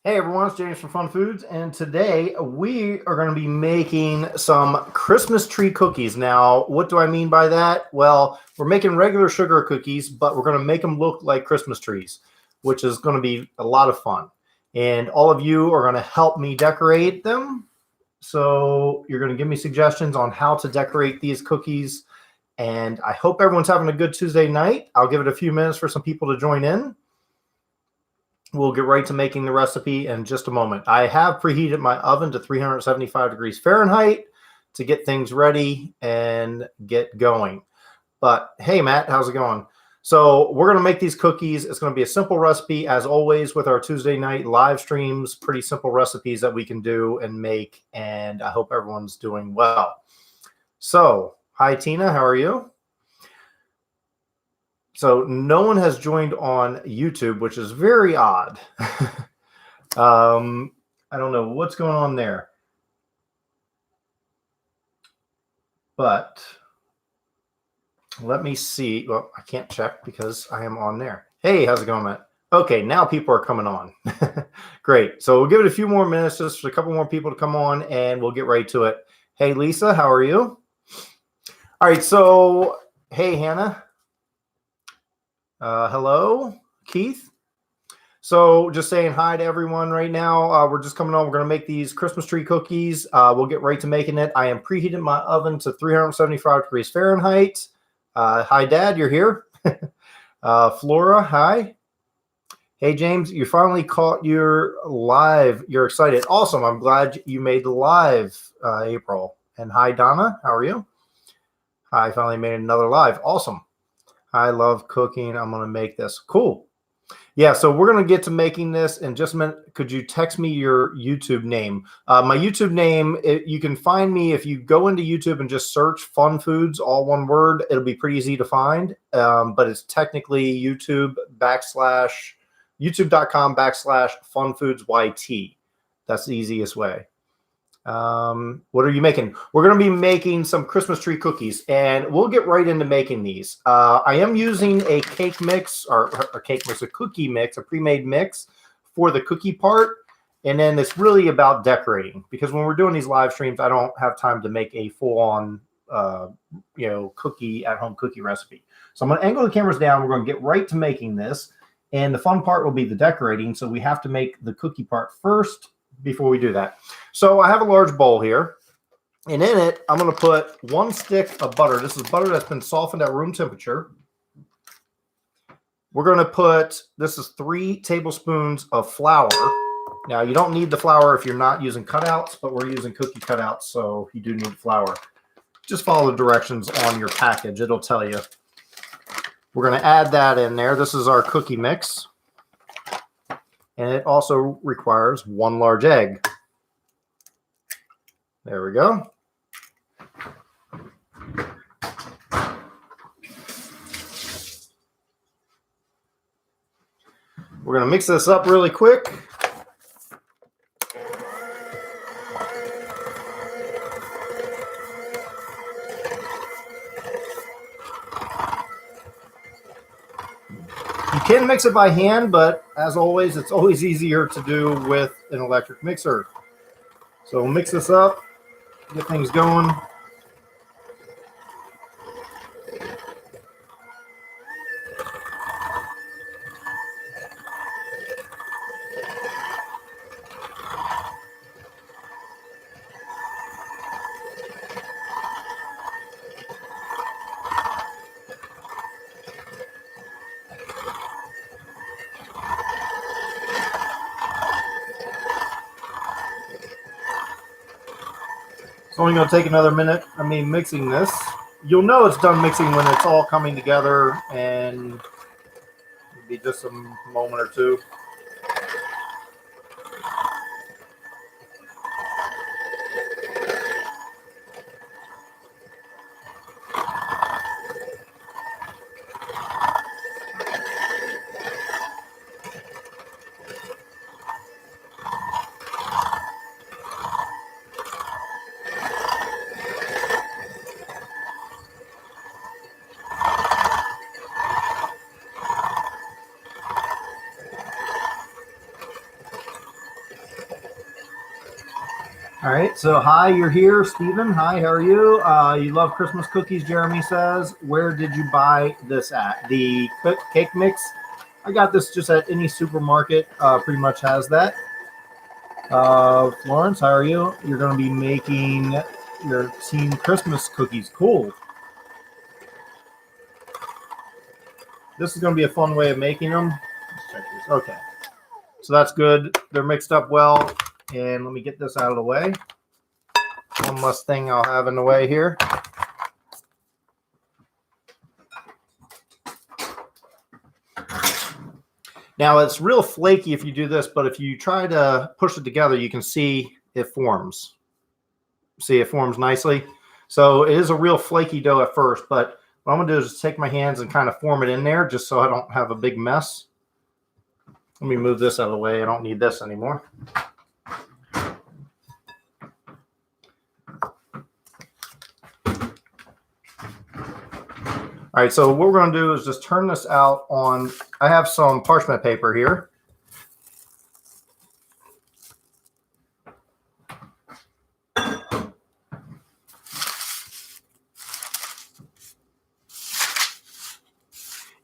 Hey everyone, it's James from FunFoods, and today we are going to be making some Christmas tree cookies. Now, what do I mean by that? Well, we're making regular sugar cookies, but we're going to make them look like Christmas trees, which is going to be a lot of fun. And all of you are going to help me decorate them. So you're going to give me suggestions on how to decorate these cookies. And I hope everyone's having a good Tuesday night. I'll give it a few minutes for some people to join in. We'll get right to making the recipe in just a moment. I have preheated my oven to 375 degrees Fahrenheit to get things ready and get going. But hey, Matt, how's it going? So we're going to make these cookies. It's going to be a simple recipe, as always, with our Tuesday night live streams. Pretty simple recipes that we can do and make, and I hope everyone's doing well. So, hi, Tina. How are you? So no one has joined on YouTube, which is very odd. I don't know what's going on there. But let me see. Well, I can't check because I am on there. Hey, how's it going, Matt? Okay, now people are coming on. Great. So we'll give it a few more minutes, just for a couple more people to come on, and we'll get right to it. Hey, Lisa, how are you? All right, so hey, Hannah. Hello, Keith. So just saying hi to everyone right now. We're just coming on. We're going to make these Christmas tree cookies. We'll get right to making it. I am preheating my oven to 375 degrees Fahrenheit. Hi, Dad. You're here. Flora, hi. Hey, James, you finally caught your live. You're excited. Awesome. I'm glad you made the live, April. And hi, Donna. How are you? I finally made another live. Awesome. I love cooking. I'm going to make this. Cool. Yeah, so we're going to get to making this in just a minute. Could you text me your YouTube name? My YouTube name, you can find me if you go into YouTube and just search FunFoods, all one word. It'll be pretty easy to find, but it's technically youtube.com/FunFoodsYT. That's the easiest way. What are you making? We're going to be making some Christmas tree cookies, and we'll get right into making these. I am using a cake mix, or a cake mix, a cookie mix, a pre-made mix for the cookie part. And then it's really about decorating, because when we're doing these live streams, I don't have time to make a full-on, cookie at-home cookie recipe. So I'm going to angle the cameras down. We're going to get right to making this, and the fun part will be the decorating. So we have to make the cookie part first before we do that. So I have a large bowl here, and in it, I'm going to put 1 stick of butter. This is butter that's been softened at room temperature. We're going to put, this is 3 tablespoons of flour. Now, you don't need the flour if you're not using cutouts, but we're using cookie cutouts, so you do need flour. Just follow the directions on your package. It'll tell you. We're going to add that in there. This is our cookie mix. And it also requires 1 large egg. There we go. We're going to mix this up really quick. You can mix it by hand, but as always, it's always easier to do with an electric mixer. So we'll mix this up, get things going. It's only going to take another minute of me mixing this. You'll know it's done mixing when it's all coming together, and it'll be just a moment or two. All right, so hi, you're here, Stephen. Hi, how are you? You love Christmas cookies, Jeremy says. Where did you buy this at? The cake mix? I got this just at any supermarket, pretty much has that. Florence, how are you? You're going to be making your team Christmas cookies. Cool. This is going to be a fun way of making them. Let's check these. Okay, so that's good. They're mixed up well. And let me get this out of the way. One less thing I'll have in the way here. Now it's real flaky if you do this, but if you try to push it together, you can see it forms. See, it forms nicely. So it is a real flaky dough at first, but what I'm gonna do is just take my hands and kind of form it in there just so I don't have a big mess. Let me move this out of the way. I don't need this anymore. All right, so what we're going to do is just turn this out on, I have some parchment paper here.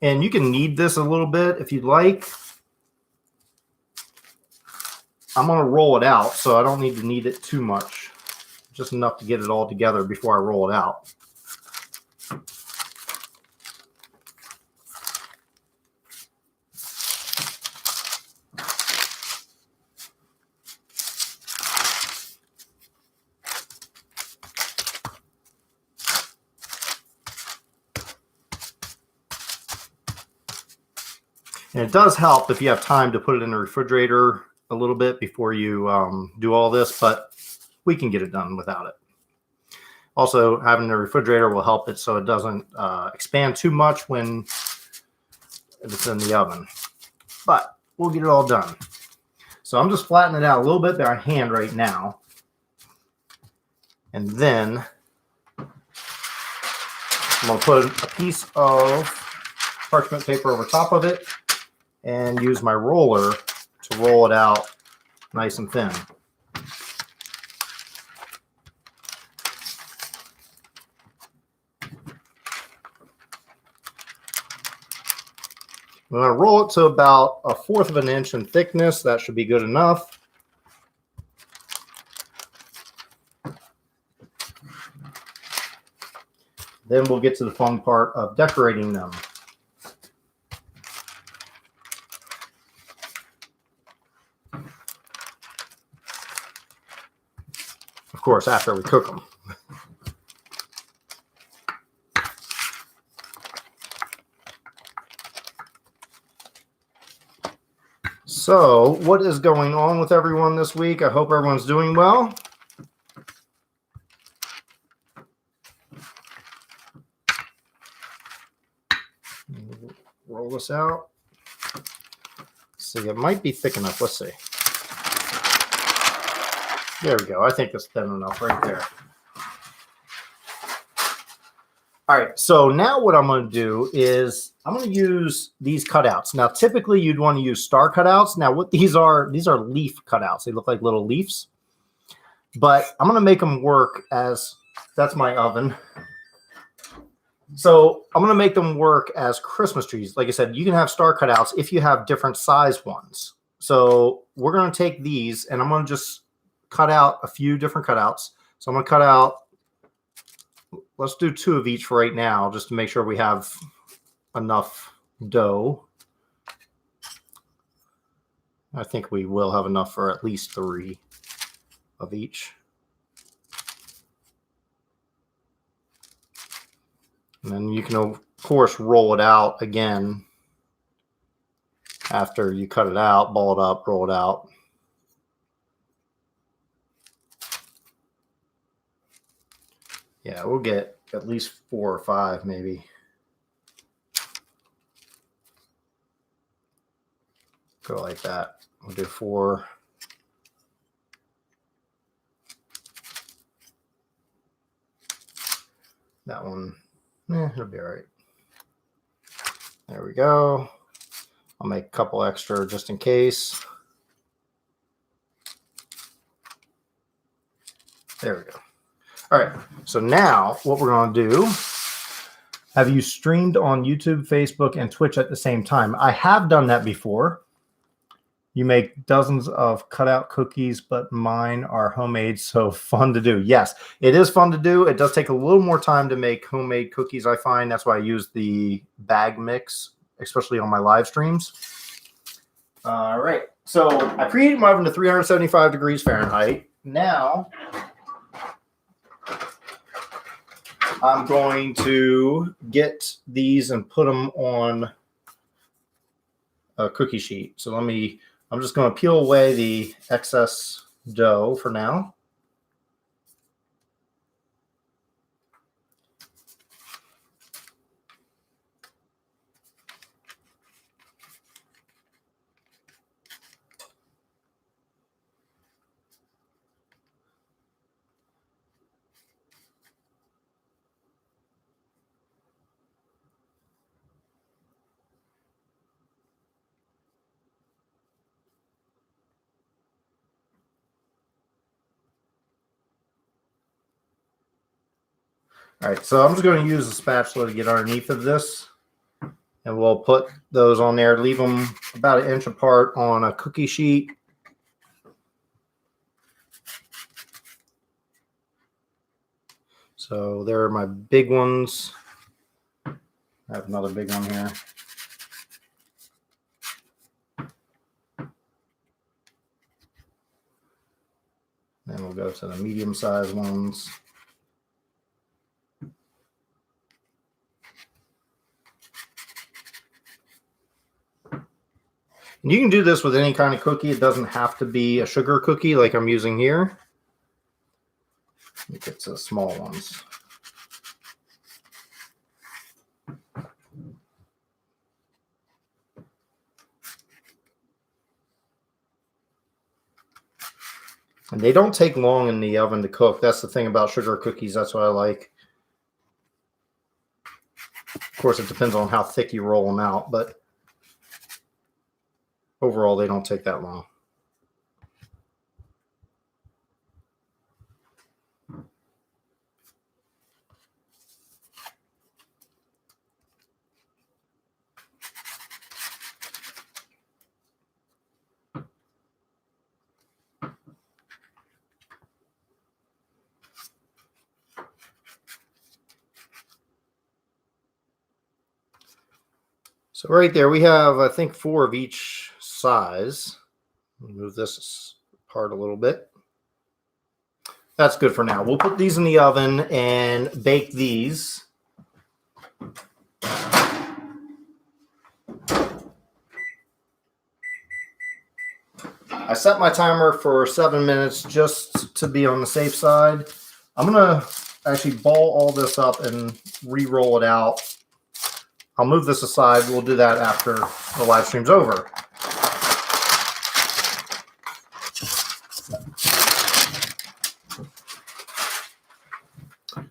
And you can knead this a little bit if you'd like. I'm going to roll it out, so I don't need to knead it too much. Just enough to get it all together before I roll it out. And it does help if you have time to put it in the refrigerator a little bit before you do all this, but we can get it done without it. Also, having the refrigerator will help it so it doesn't expand too much when it's in the oven. But we'll get it all done. So I'm just flattening it out a little bit by hand right now. And then I'm going to put a piece of parchment paper over top of it and use my roller to roll it out nice and thin. I'm going to roll it to about 1/4 of an inch in thickness. That should be good enough. Then we'll get to the fun part of decorating them. Of course, after we cook them. So, what is going on with everyone this week? I hope everyone's doing well. Roll this out. See, it might be thick enough. Let's see. There we go. I think it's thin enough right there. All right, so now what I'm going to do is I'm going to use these cutouts. Now, typically you'd want to use star cutouts. Now, what these are leaf cutouts. They look like little leaves. But I'm going to make them work as, that's my oven. So I'm going to make them work as Christmas trees. Like I said, you can have star cutouts if you have different size ones. So we're going to take these and I'm going to just cut out a few different cutouts. So I'm going to cut out, let's do 2 of each for right now, just to make sure we have enough dough. I think we will have enough for at least 3 of each. And then you can, of course, roll it out again after you cut it out, ball it up, roll it out. Yeah, we'll get at least 4 or 5 maybe. Go like that. We'll do 4. That one, it'll be all right. There we go. I'll make a couple extra just in case. There we go. All right. So now what we're going to do, have you streamed on YouTube, Facebook, and Twitch at the same time? I have done that before. You make dozens of cutout cookies, but mine are homemade, so fun to do. Yes, it is fun to do. It does take a little more time to make homemade cookies, I find. That's why I use the bag mix, especially on my live streams. All right. So I preheated my oven to 375 degrees Fahrenheit. Now I'm going to get these and put them on a cookie sheet. So I'm just going to peel away the excess dough for now. All right, so I'm just going to use a spatula to get underneath of this, and we'll put those on there, leave them about 1 inch apart on a cookie sheet. So there are my big ones. I have another big one here. Then we'll go to the medium-sized ones. And you can do this with any kind of cookie. It doesn't have to be a sugar cookie like I'm using here. Let me get to the small ones. And they don't take long in the oven to cook. That's the thing about sugar cookies. That's what I like. Of course, it depends on how thick you roll them out, but overall, they don't take that long. So right there, we have, I think, 4 of each size. Move this apart a little bit. That's good for now. We'll put these in the oven and bake these. I set my timer for 7 minutes just to be on the safe side. I'm going to actually ball all this up and re-roll it out. I'll move this aside. We'll do that after the live stream's over.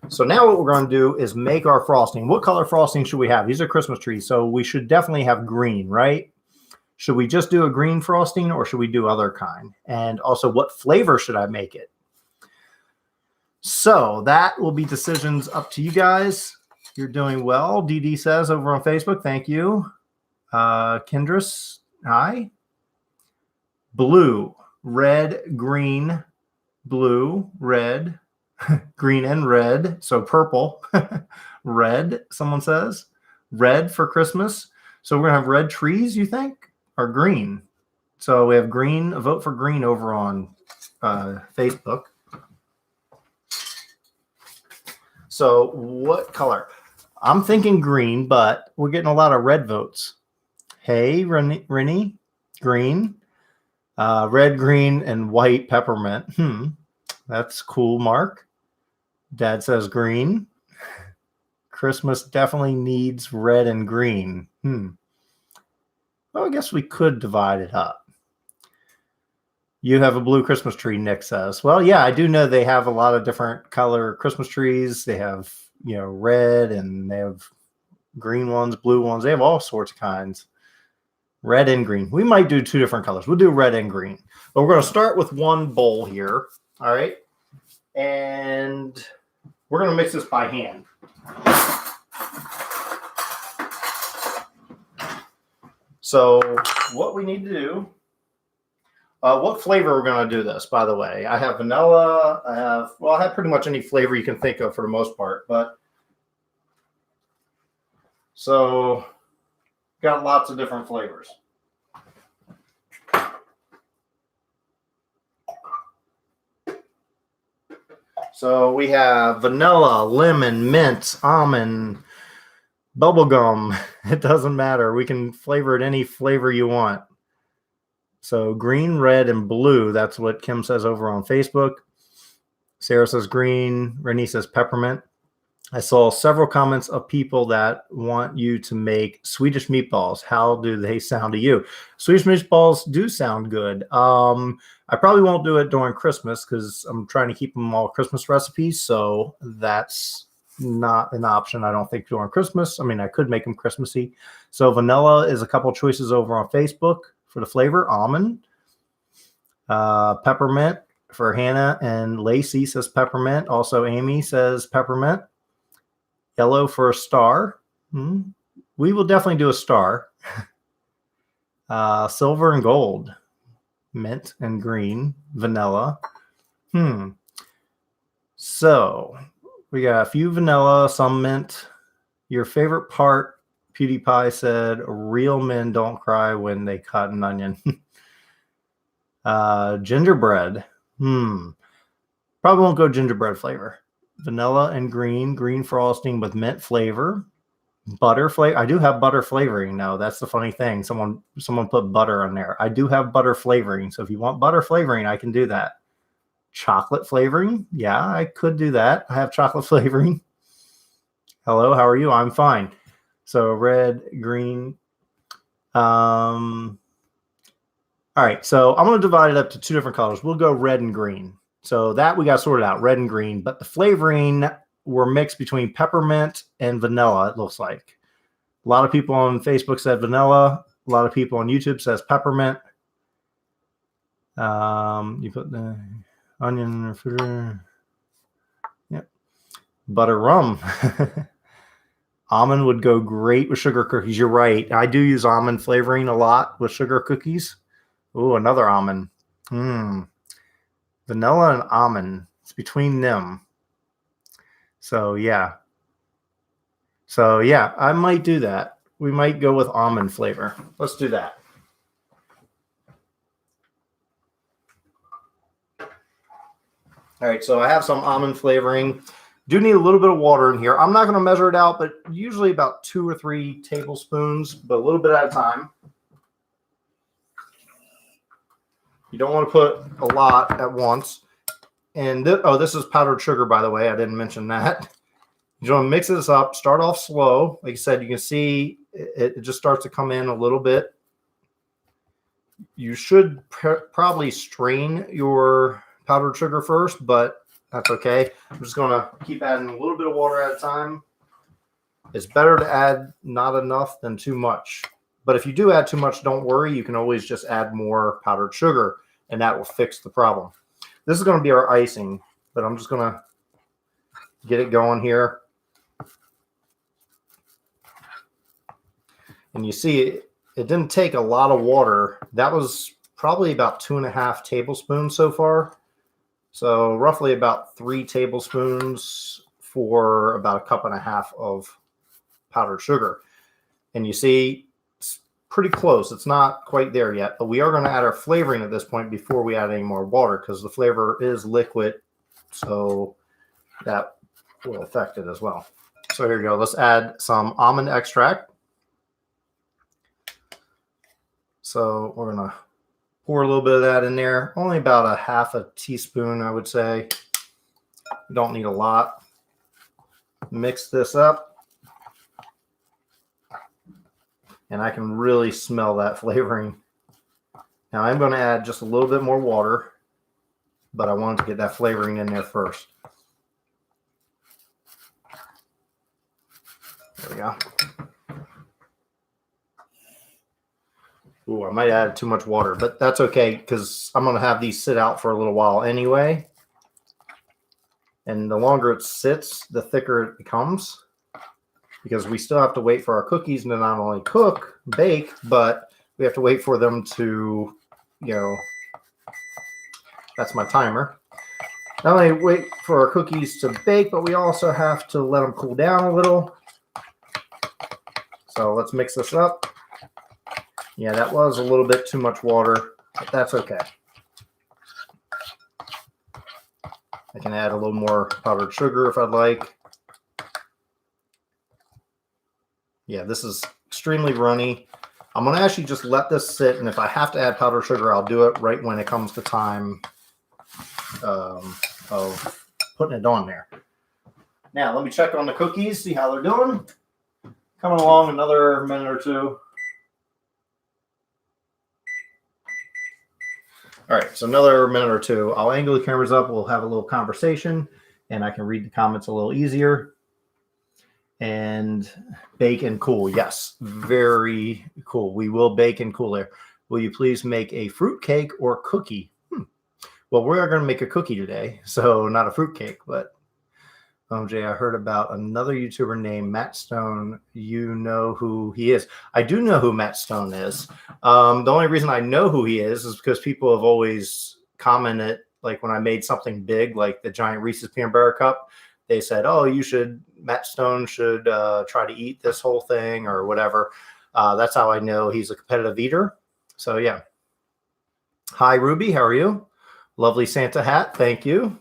So now what we're going to do is make our frosting. What color frosting should we have? These are Christmas trees, so we should definitely have green, right? Should we just do a green frosting or should we do other kind? And also, what flavor should I make it? So that will be decisions up to you guys. You're doing well. DD says over on Facebook, thank you. Kendris, hi. Blue, red, green, blue, red, green and red. So purple, red, someone says. Red for Christmas. So we're going to have red trees, you think? Or green? So we have green, a vote for green over on Facebook. So what color? I'm thinking green, but we're getting a lot of red votes. Hey, Rennie, green, red, green, and white peppermint. That's cool, Mark. Dad says green. Christmas definitely needs red and green. Well, I guess we could divide it up. You have a blue Christmas tree, Nick says. Well, yeah, I do know they have a lot of different color Christmas trees. They have, you know, red and they have green ones, blue ones. They have all sorts of kinds. Red and green. We might do 2 different colors. We'll do red and green. But we're going to start with one bowl here. All right. And we're going to mix this by hand. So what we need to do, what flavor we're going to do this, by the way. I have vanilla. I have pretty much any flavor you can think of for the most part. But so got lots of different flavors. So we have vanilla, lemon, mint, almond, bubblegum. It doesn't matter. We can flavor it any flavor you want. So green, red, and blue. That's what Kim says over on Facebook. Sarah says green. Renee says peppermint. I saw several comments of people that want you to make Swedish meatballs. How do they sound to you? Swedish meatballs do sound good. I probably won't do it during Christmas because I'm trying to keep them all Christmas recipes. So that's not an option, I don't think, during Christmas. I mean, I could make them Christmassy. So vanilla is a couple choices over on Facebook for the flavor. Almond, peppermint for Hannah and Lacey says peppermint. Also, Amy says peppermint. Yellow for a star. We will definitely do a star. Silver and gold. Mint and green. Vanilla. So we got a few vanilla, some mint. Your favorite part, PewDiePie said, real men don't cry when they cut an onion. Gingerbread. Probably won't go gingerbread flavor. Vanilla and green frosting with mint flavor. Butter flavor. I do have butter flavoring now. That's the funny thing. Someone put butter on there. I do have butter flavoring. So if you want butter flavoring, I can do that. Chocolate flavoring. Yeah, I could do that. I have chocolate flavoring. Hello, how are you? I'm fine. So red, green. All right. So I'm going to divide it up to two different colors. We'll go red and green. So that we got sorted out, red and green. But the flavoring were mixed between peppermint and vanilla, it looks like. A lot of people on Facebook said vanilla. A lot of people on YouTube says peppermint. You put the onion, refrigerator. Yep. Butter rum. Almond would go great with sugar cookies. You're right. I do use almond flavoring a lot with sugar cookies. Ooh, another almond. Vanilla and almond. It's between them. So yeah, I might do that. We might go with almond flavor. Let's do that. All right, so I have some almond flavoring. Do need a little bit of water in here. I'm not going to measure it out, but usually about 2 or 3 tablespoons, but a little bit at a time. You don't want to put a lot at once. And this is powdered sugar, by the way. I didn't mention that. You want to mix this up. Start off slow. Like I said, you can see it just starts to come in a little bit. You should probably strain your powdered sugar first, but that's okay. I'm just going to keep adding a little bit of water at a time. It's better to add not enough than too much. But if you do add too much, don't worry. You can always just add more powdered sugar, and that will fix the problem. This is going to be our icing, but I'm just going to get it going here. And you see, it didn't take a lot of water. That was probably about 2.5 tablespoons so far. So roughly about 3 tablespoons for about 1.5 cups of powdered sugar. And you see, it's pretty close. It's not quite there yet, but we are going to add our flavoring at this point before we add any more water because the flavor is liquid, so that will affect it as well. So here we go. Let's add some almond extract. So we're going to pour a little bit of that in there. Only about 1/2 teaspoon, I would say. You don't need a lot. Mix this up. And I can really smell that flavoring. Now I'm going to add just a little bit more water, but I wanted to get that flavoring in there first. There we go. Ooh, I might add too much water, but that's okay because I'm going to have these sit out for a little while anyway. And the longer it sits, the thicker it becomes, because we still have to wait for our cookies to not only cook, bake, but we have to wait for them to, that's my timer. Not only wait for our cookies to bake, but we also have to let them cool down a little. So let's mix this up. Yeah, that was a little bit too much water, but that's okay. I can add a little more powdered sugar if I'd like. Yeah, this is extremely runny. I'm going to actually just let this sit, and if I have to add powdered sugar, I'll do it right when it comes to time of putting it on there. Now, let me check on the cookies, see how they're doing. Coming along another minute or two. All right, so another minute or two. I'll angle the cameras up. We'll have a little conversation, and I can read the comments a little easier. And bake and cool. Yes, very cool. We will bake and cool there. Will you please make a fruit cake or cookie? Well, we're going to make a cookie today, so not a fruit cake, but Jay, I heard about another YouTuber named Matt Stone. You know who he is. I do know who Matt Stone is. The only reason I know who he is because people have always commented, like when I made something big, like the giant Reese's Peanut Butter Cup, they said, oh, Matt Stone should try to eat this whole thing or whatever. That's how I know he's a competitive eater. So, yeah. Hi, Ruby. How are you? Lovely Santa hat. Thank you.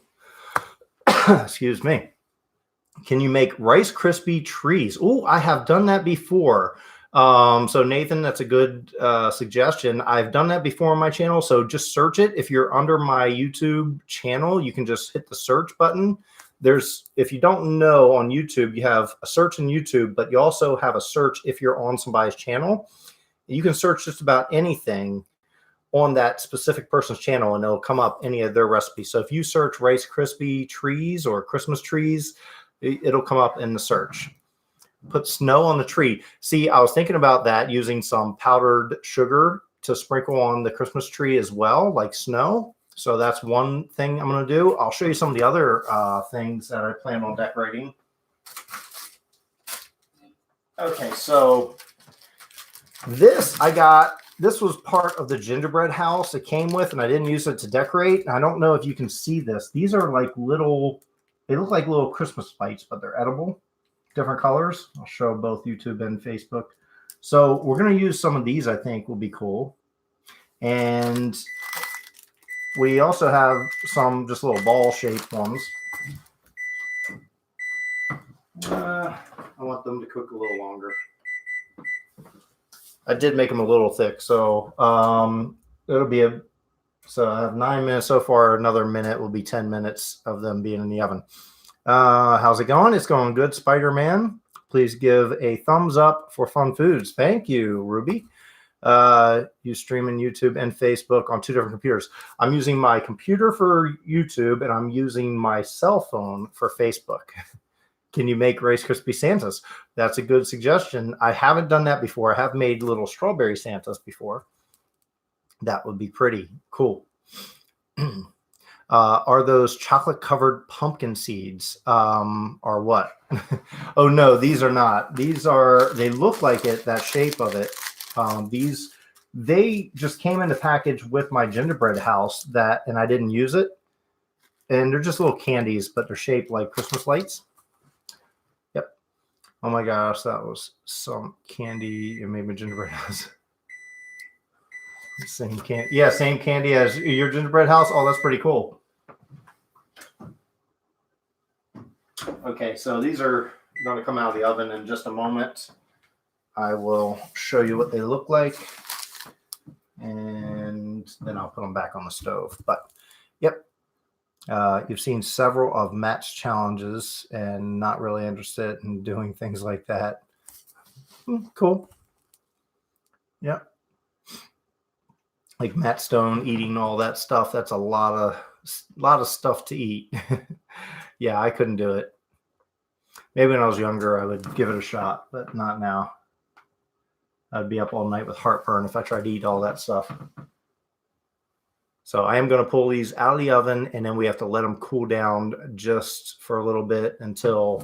Excuse me. Can you make Rice Krispie trees? Oh, I have done that before. So Nathan, that's a good suggestion. I've done that before on my channel. So just search it. If you're under my YouTube channel, you can just hit the search button. If you don't know, on YouTube, you have a search in YouTube, but you also have a search if you're on somebody's channel. You can search just about anything on that specific person's channel, and it'll come up any of their recipes. So if you search Rice Krispie trees or Christmas trees, it'll come up in the search. Put snow on the tree. See, I was thinking about that, using some powdered sugar to sprinkle on the Christmas tree as well, like snow. So that's one thing I'm going to do. I'll show you some of the other things that I plan on decorating. Okay, so this was part of the gingerbread house it came with, and I didn't use it to decorate. I don't know if you can see this. These are like they look like little Christmas lights, but they're edible, different colors. I'll show both YouTube and Facebook. So we're going to use some of these. I think will be cool. And we also have some just little ball-shaped ones. I want them to cook a little longer. I did make them a little thick, so it'll be so I have 9 minutes so far. Another minute will be 10 minutes of them being in the oven. How's it going? It's going good, Spider-Man. Please give a thumbs up for FunFoods. Thank you, Ruby. You stream in YouTube and Facebook on 2 different computers. I'm using my computer for YouTube, and I'm using my cell phone for Facebook. Can you make Rice Krispie Santas? That's a good suggestion. I haven't done that before. I have made little strawberry Santas before. That would be pretty cool. Are those chocolate-covered pumpkin seeds? Or what? Oh, no, these are not. They look like it, that shape of it. They just came in the package with my gingerbread house, and I didn't use it. And they're just little candies, but they're shaped like Christmas lights. Yep. Oh my gosh, that was some candy you made my gingerbread house. Same candy. Yeah, same candy as your gingerbread house. Oh, that's pretty cool. Okay, so these are going to come out of the oven in just a moment. I will show you what they look like, and then I'll put them back on the stove. But, yep, you've seen several of Matt's challenges and not really interested in doing things like that. Cool. Yep. Like Matt Stone eating all that stuff. That's a lot of stuff to eat. Yeah, I couldn't do it. Maybe when I was younger, I would give it a shot, but not now. I'd be up all night with heartburn if I tried to eat all that stuff. So I am going to pull these out of the oven, and then we have to let them cool down just for a little bit until.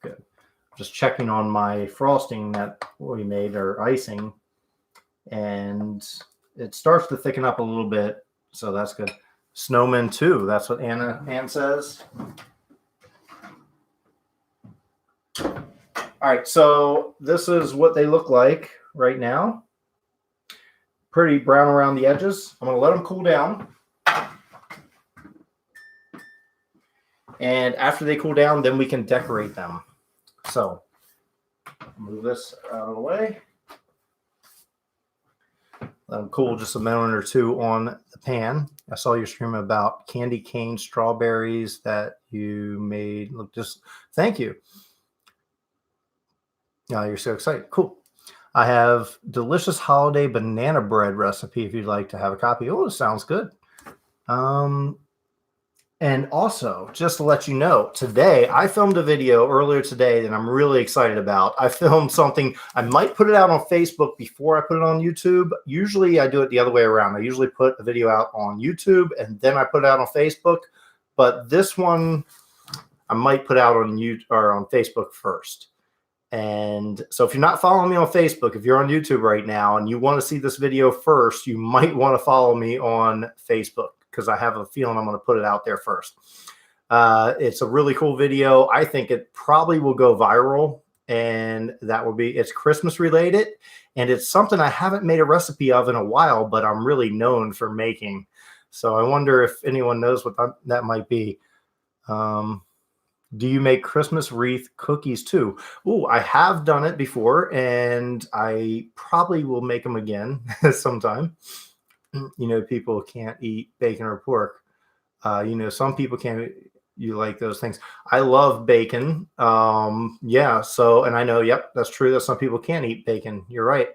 Good. Just checking on my frosting that we made, or icing, and it starts to thicken up a little bit, so that's good. Snowman too. That's what Ann says. All right, so this is what they look like right now. Pretty brown around the edges. I'm going to let them cool down. And after they cool down, then we can decorate them. So, move this out of the way. Let them cool just a minute or two on the pan. I saw your stream about candy cane strawberries that you made. Look, just thank you. You're so excited. Cool. I have delicious holiday banana bread recipe if you'd like to have a copy. Oh, it sounds good. And also, just to let you know, today I filmed a video earlier today that I'm really excited about. I filmed something. I might put it out on Facebook before I put it on YouTube. Usually I do it the other way around. I usually put a video out on YouTube and then I put it out on Facebook. But this one I might put out on YouTube or on Facebook first. And so if you're not following me on Facebook, if you're on YouTube right now and you want to see this video first, you might want to follow me on Facebook, because I have a feeling I'm going to put it out there first. It's a really cool video. I think it probably will go viral, and that will be, it's Christmas related, and it's something I haven't made a recipe of in a while, but I'm really known for making. So I wonder if anyone knows what that might be. Do you make Christmas wreath cookies too? Oh, I have done it before, and I probably will make them again sometime. You know, people can't eat bacon or pork. You know, some people can't. You like those things. I love bacon. Yeah. So, and I know, yep, that's true that some people can't eat bacon. You're right.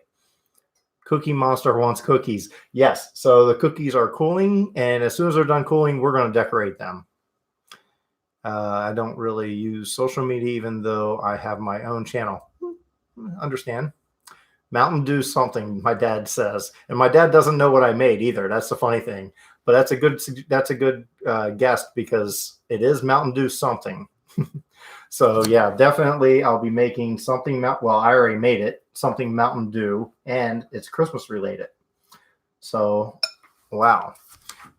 Cookie Monster wants cookies. Yes. So the cookies are cooling, and as soon as they're done cooling, we're going to decorate them. I don't really use social media, even though I have my own channel. Understand. Mountain Dew something, my dad says, and my dad doesn't know what I made either. That's the funny thing, but that's a good guess, because it is Mountain Dew something. So yeah, definitely I'll be making something. Well, I already made it, something Mountain Dew, and it's Christmas related. So wow,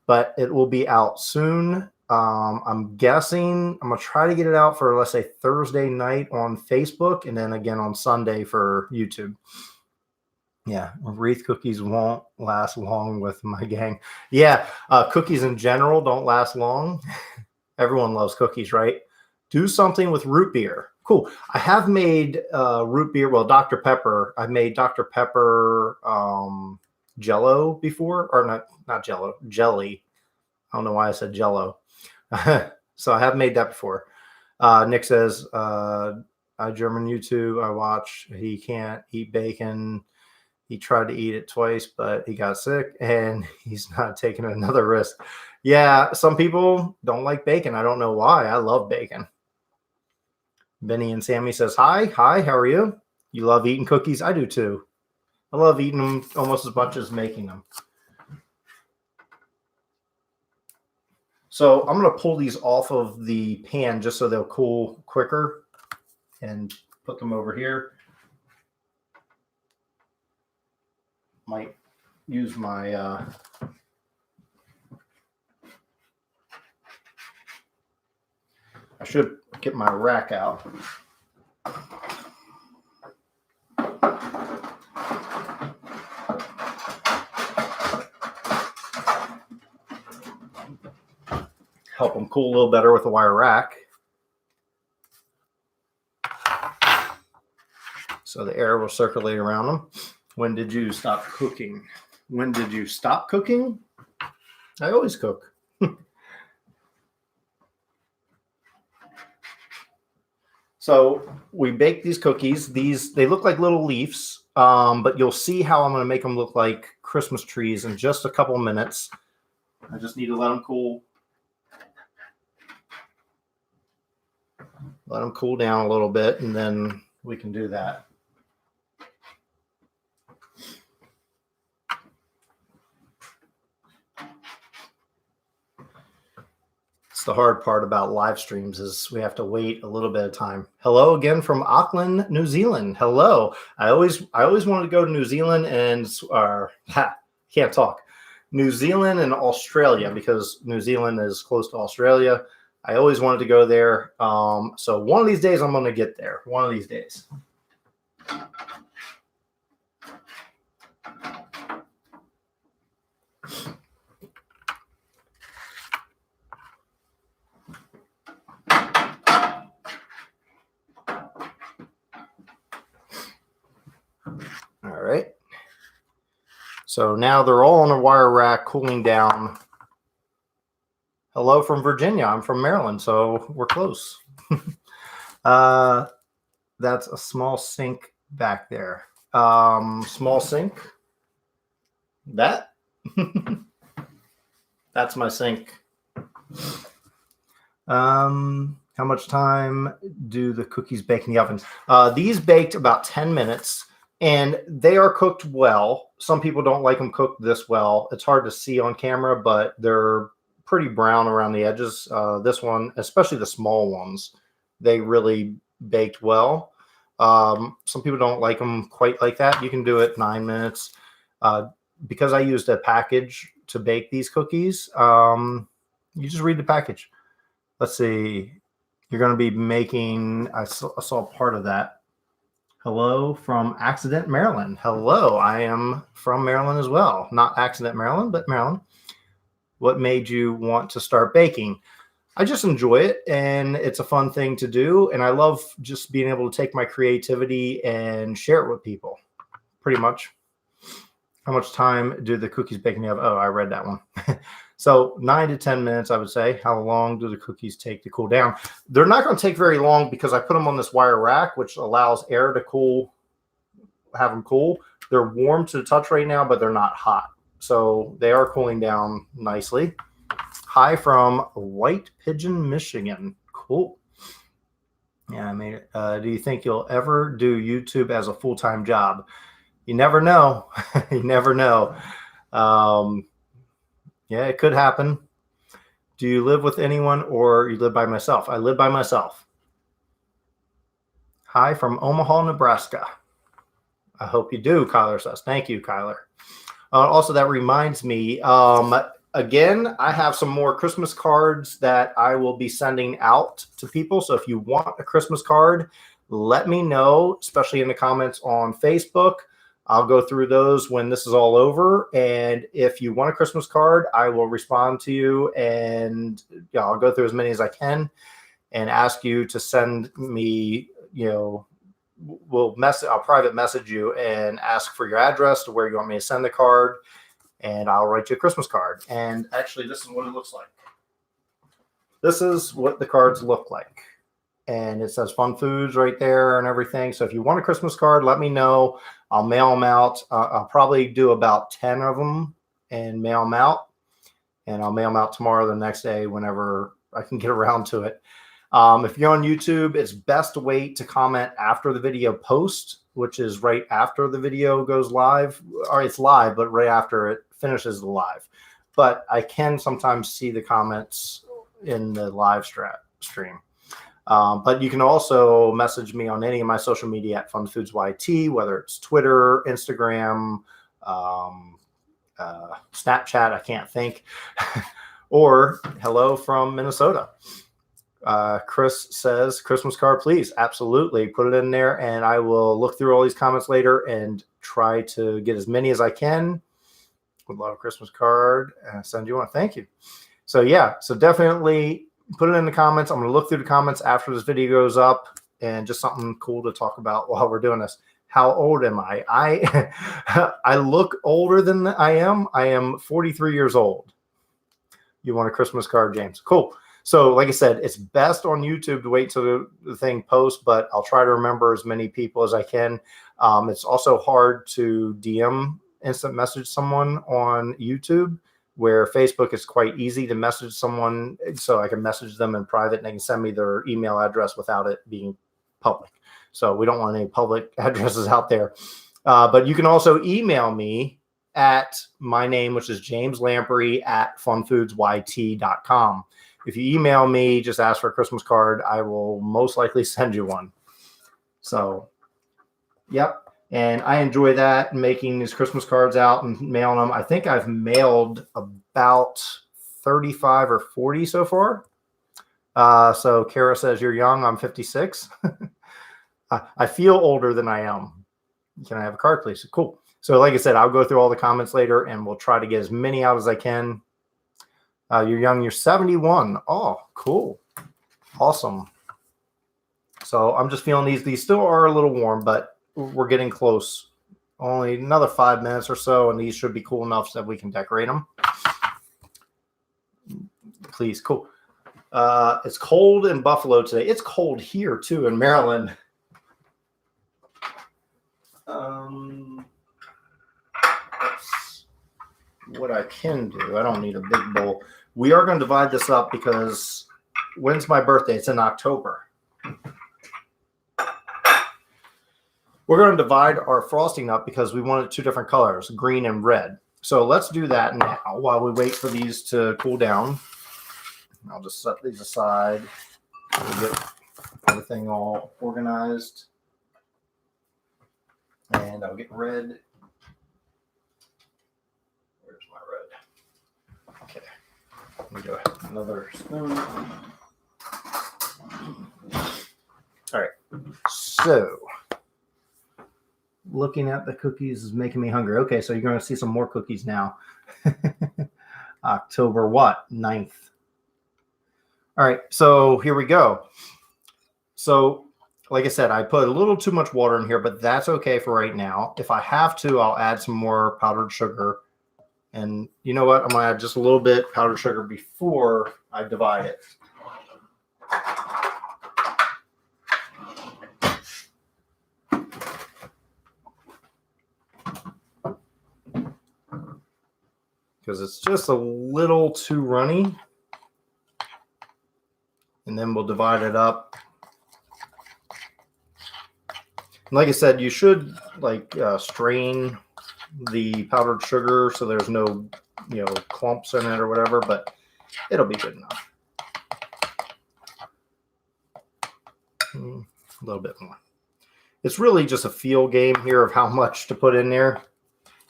but it will be out soon. I'm guessing I'm going to try to get it out for, let's say, Thursday night on Facebook, and then again on Sunday for YouTube. Yeah, wreath cookies won't last long with my gang. Yeah, cookies in general don't last long. Everyone loves cookies, right? Do something with root beer. Cool. I have made root beer. Well, Dr. Pepper. I made Dr. Pepper Jello before, or not Jello, jelly. I don't know why I said Jello. So I have made that before. Nick says, I German YouTube. I watch. He can't eat bacon. He tried to eat it twice, but he got sick, and he's not taking another risk. Yeah, some people don't like bacon. I don't know why. I love bacon. Benny and Sammy says, hi. Hi, how are you? You love eating cookies? I do too. I love eating them almost as much as making them. So I'm going to pull these off of the pan just so they'll cool quicker, and put them over here. Might use my I should get my rack out. Help them cool a little better with a wire rack, so the air will circulate around them. When did you stop cooking? When did you stop cooking? I always cook. So we bake these cookies. They look like little leaves, but you'll see how I'm going to make them look like Christmas trees in just a couple of minutes. I just need to let them cool. Let them cool down a little bit, and then we can do that. It's the hard part about live streams is we have to wait a little bit of time. Hello again from Auckland, New Zealand. Hello. I always wanted to go to New Zealand and can't talk. New Zealand and Australia, because New Zealand is close to Australia. I always wanted to go there. So one of these days I'm going to get there. One of these days. All right. So now they're all on a wire rack cooling down. Hello from Virginia. I'm from Maryland, so we're close. That's a small sink back there. Small sink. That? That's my sink. How much time do the cookies bake in the oven? These baked about 10 minutes. And they are cooked well. Some people don't like them cooked this well. It's hard to see on camera, but they're pretty brown around the edges. This one, especially the small ones, they really baked well. Some people don't like them quite like that. You can do it 9 minutes. Because I used a package to bake these cookies, you just read the package. Let's see. You're going to be making, I saw part of that. Hello from Accident, Maryland. Hello, I am from Maryland as well. Not Accident, Maryland, but Maryland. What made you want to start baking? I just enjoy it, and it's a fun thing to do, and I love just being able to take my creativity and share it with people, pretty much. How much time do the cookies bake in the oven? Oh, I read that one. So 9 to 10 minutes, I would say. How long do the cookies take to cool down? They're not going to take very long because I put them on this wire rack, which allows air to cool, have them cool. They're warm to the touch right now, but they're not hot. So they are cooling down nicely. Hi from White Pigeon, Michigan. Cool. Yeah, I made it. Do you think you'll ever do YouTube as a full-time job? You never know. You never know. Yeah, it could happen. Do you live with anyone or you live by myself? I live by myself. Hi from Omaha, Nebraska. I hope you do, Kyler says. Thank you, Kyler. Also, that reminds me, again, I have some more Christmas cards that I will be sending out to people. So if you want a Christmas card, let me know, especially in the comments on Facebook. I'll go through those when this is all over. And if you want a Christmas card, I will respond to you. And I'll go through as many as I can and ask you to send me, I'll private message you and ask for your address to where you want me to send the card. And I'll write you a Christmas card. And actually, this is what it looks like. This is what the cards look like. And it says FunFoods right there and everything. So if you want a Christmas card, let me know. I'll mail them out. I'll probably do about 10 of them and mail them out. And I'll mail them out tomorrow or the next day whenever I can get around to it. If you're on YouTube, it's best to wait to comment after the video post, which is right after the video goes live. Or it's live, but right after it finishes the live. But I can sometimes see the comments in the live stream. But you can also message me on any of my social media at FunFoodsYT, whether it's Twitter, Instagram, Snapchat, I can't think, or hello from Minnesota. Chris says, Christmas card, please. Absolutely. Put it in there, and I will look through all these comments later and try to get as many as I can. Would love a Christmas card and send you one. Thank you. So, yeah, so definitely put it in the comments. I'm going to look through the comments after this video goes up and just something cool to talk about while we're doing this. How old am I? I look older than I am. I am 43 years old. You want a Christmas card, James? Cool. So like I said, it's best on YouTube to wait till the thing posts, but I'll try to remember as many people as I can. It's also hard to DM instant message someone on YouTube, where Facebook is quite easy to message someone, so I can message them in private and they can send me their email address without it being public. So we don't want any public addresses out there. But you can also email me at my name, which is James Lamprey at funfoodsyt.com. if you email me, just ask for a Christmas card. I will most likely send you one. So, yep. And I enjoy that, making these Christmas cards out and mailing them. I think I've mailed about 35 or 40 so far. So Kara says, you're young. I'm 56. I feel older than I am. Can I have a card, please? Cool. So like I said, I'll go through all the comments later, and we'll try to get as many out as I can. You're young. You're 71. Oh, cool. Awesome. So I'm just feeling these. These still are a little warm, but we're getting close. Only another 5 minutes or so, and these should be cool enough so that we can decorate them. Please. Cool. It's cold in Buffalo today. It's cold here, too, in Maryland. What I can do, I don't need a big bowl. We are going to divide this up because when's my birthday? It's in October. We're going to divide our frosting up because we wanted 2 different colors, green and red. So let's do that now while we wait for these to cool down. I'll just set these aside to get everything all organized. And I'll get red. Where's my red? Okay. Let me go ahead. Another spoon. All right. So, looking at the cookies is making me hungry. Okay, so you're going to see some more cookies now. October what? 9th. All right, so here we go. So, like I said, I put a little too much water in here, but that's okay for right now. If I have to, I'll add some more powdered sugar. And you know what? I'm going to add just a little bit powdered sugar before I divide it. Because it's just a little too runny. And then we'll divide it up. Like I said, you should strain the powdered sugar so there's no, clumps in it or whatever, but it'll be good enough. A little bit more. It's really just a feel game here of how much to put in there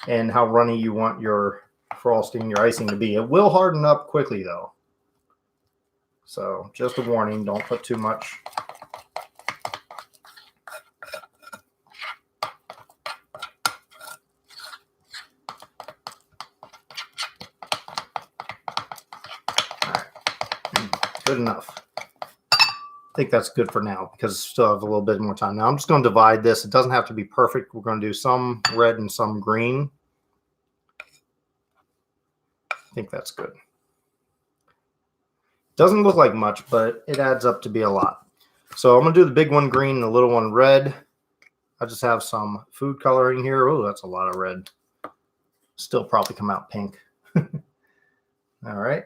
and how runny you want your frosting, your icing to be. It will harden up quickly though. So just a warning, don't put too much. Good enough. I think that's good for now because I still have a little bit more time. Now I'm just going to divide this. It doesn't have to be perfect. We're going to do some red and some green. I think that's good. Doesn't look like much, but it adds up to be a lot. So I'm going to do the big one green and the little one red. I just have some food coloring here. Oh, that's a lot of red. Still probably come out pink. All right.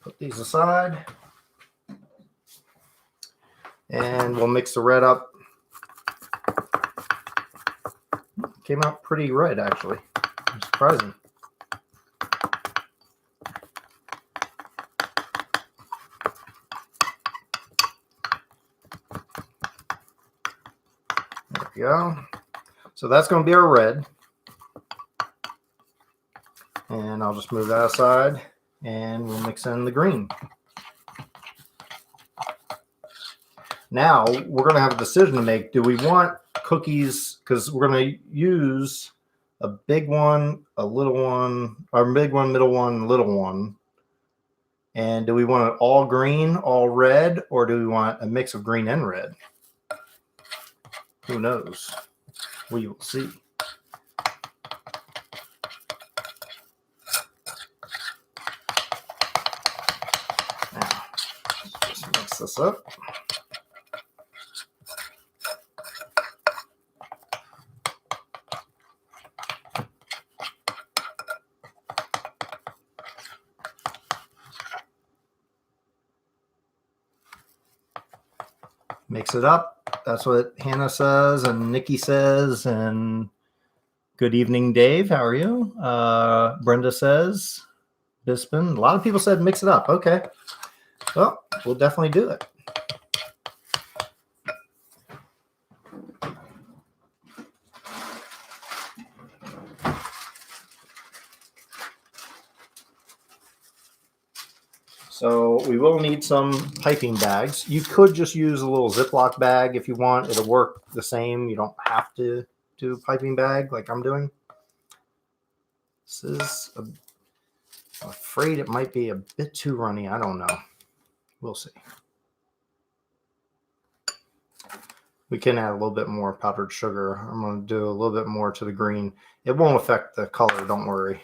Put these aside. And we'll mix the red up. Came out pretty red, actually. Surprising. There we go. So that's going to be our red. And I'll just move that aside. And we'll mix in the green. Now, we're going to have a decision to make. Do we want cookies? Because we're going to use a big one, a little one, or a big one, middle one, little one. And do we want it all green, all red, or do we want a mix of green and red? Who knows? We will see. Now, just mix this up. Mix it up. That's what Hannah says and Nikki says. And good evening, Dave. How are you? Brenda says, Bispin. A lot of people said mix it up. Okay. Well, we'll definitely do it. So we will need some piping bags. You could just use a little Ziploc bag if you want. It'll work the same. You don't have to do a piping bag like I'm doing. This is, I'm afraid it might be a bit too runny. I don't know. We'll see. We can add a little bit more powdered sugar. I'm going to do a little bit more to the green. It won't affect the color, don't worry.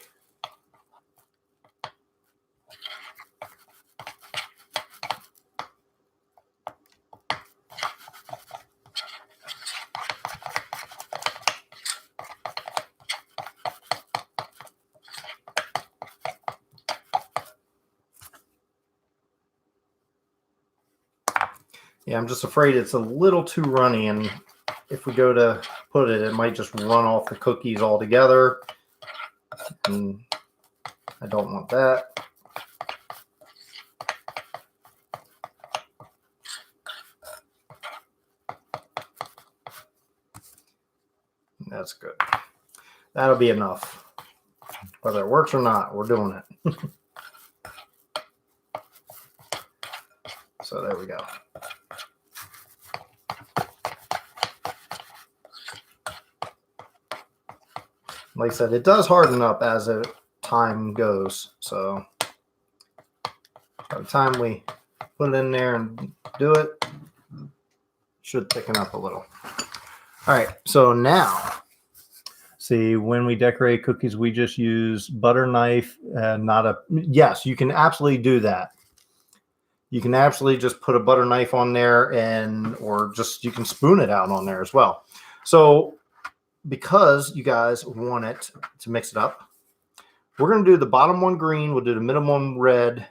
Yeah, I'm just afraid it's a little too runny, and if we go to put it, it might just run off the cookies altogether, and I don't want that. That's good. That'll be enough. Whether it works or not, we're doing it. So there we go. Like I said, it does harden up as time goes. So by the time we put it in there and do it, it should thicken up a little. All right, so now, see, when we decorate cookies, we just use butter knife and not a, yes, you can absolutely do that. You can absolutely just put a butter knife on there, and, or just, you can spoon it out on there as well. So because you guys want it to mix it up, we're going to do the bottom one green, we'll do the middle one red,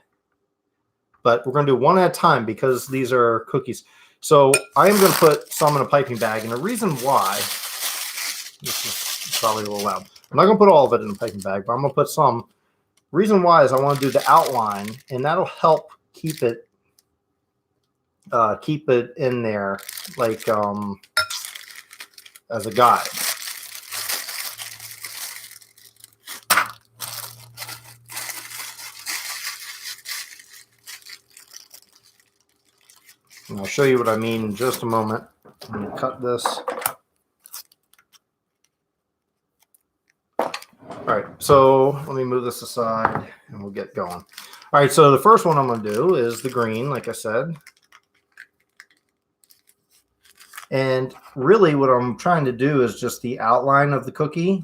but we're going to do one at a time because these are cookies. So I am going to put some in a piping bag, and the reason why, this is probably a little loud, I'm not going to put all of it in a piping bag, but I'm going to put some. Reason why is I want to do the outline, and that'll help keep it in there, like as a guide. And I'll show you what I mean in just a moment. I'm going to cut this. All right, so let me move this aside and we'll get going. All right, so the first one I'm going to do is the green, like I said. And really what I'm trying to do is just the outline of the cookie.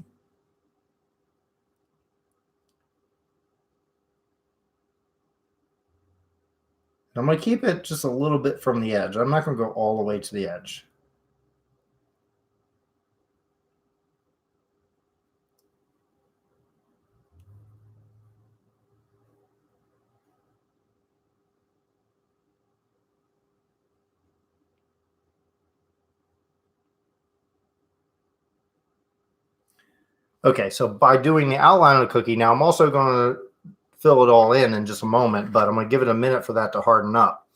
I'm going to keep it just a little bit from the edge. I'm not going to go all the way to the edge. Okay, so by doing the outline of the cookie, now I'm also going to fill it all in just a moment, but I'm going to give it a minute for that to harden up.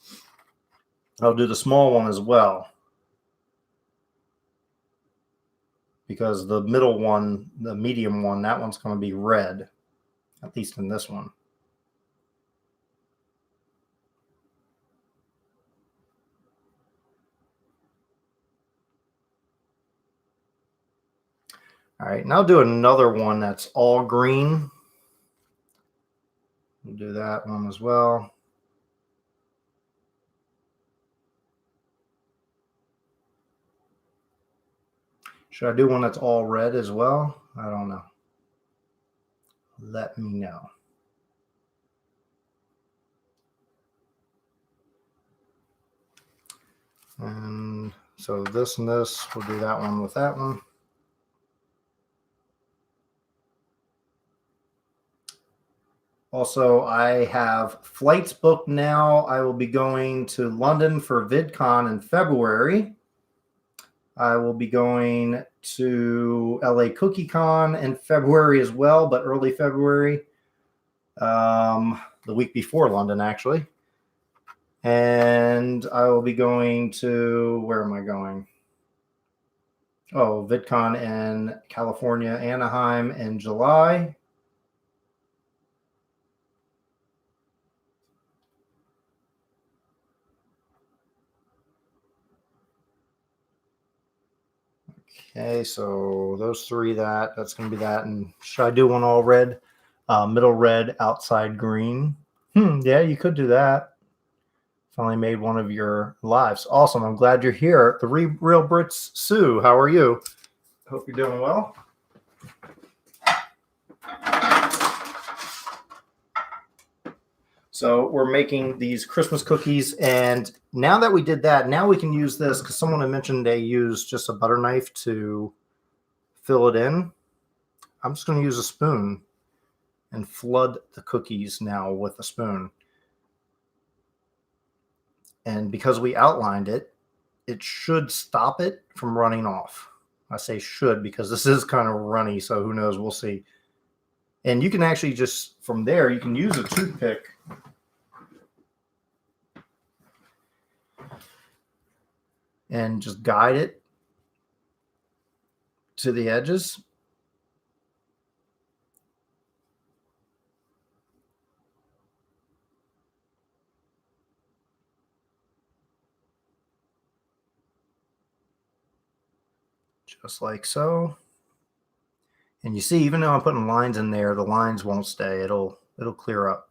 I'll do the small one as well, because the middle one, the medium one, that one's going to be red, at least in this one. All right, now I'll do another one that's all green. We'll do that one as well. Should I do one that's all red as well? I don't know. Let me know. And so this and this, we'll do that one with that one. Also, I have flights booked now. I will be going to London for VidCon in February. I will be going to LA CookieCon in February as well, but early February, the week before London, actually. And I will be going to, where am I going? Oh, VidCon in California, Anaheim in July. Okay, so those three, that's going to be that. And should I do one all red? Middle red, outside green. Yeah, you could do that. Finally made one of your lives. Awesome. I'm glad you're here. The Real Brits Sue, how are you? Hope you're doing well. So we're making these Christmas cookies, and now that we did that, now we can use this because someone had mentioned they use just a butter knife to fill it in. I'm just going to use a spoon and flood the cookies now with a spoon. And because we outlined it, it should stop it from running off. I say should because this is kind of runny, so who knows? We'll see. And you can actually just, from there, you can use a toothpick and just guide it to the edges. Just like so. And you see, even though I'm putting lines in there, the lines won't stay. It'll clear up.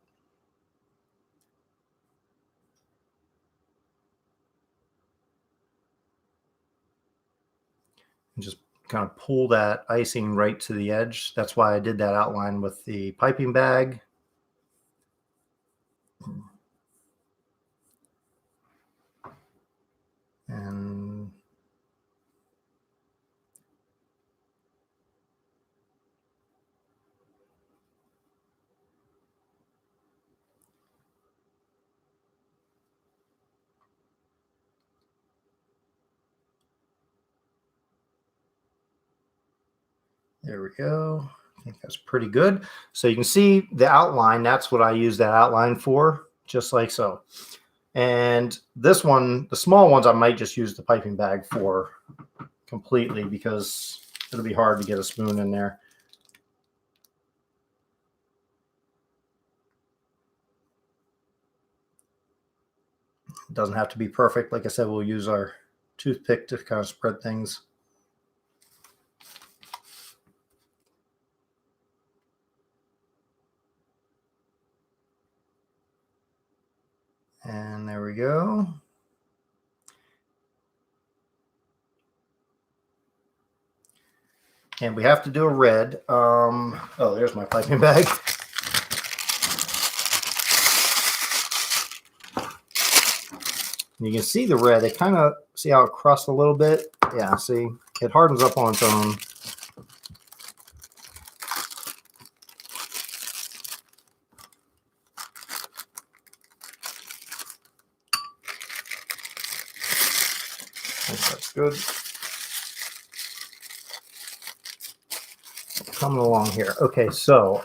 And just kind of pull that icing right to the edge. That's why I did that outline with the piping bag. And there we go. I think that's pretty good. So you can see the outline. That's what I use that outline for, just like so. And this one, the small ones, I might just use the piping bag for completely because it'll be hard to get a spoon in there. It doesn't have to be perfect. Like I said, we'll use our toothpick to kind of spread things. And there we go. And we have to do a red. Oh, there's my piping bag. You can see the red. They kind of, see how it crusts a little bit? Yeah, see? It hardens up on its own. I think that's good. Coming along here. Okay, so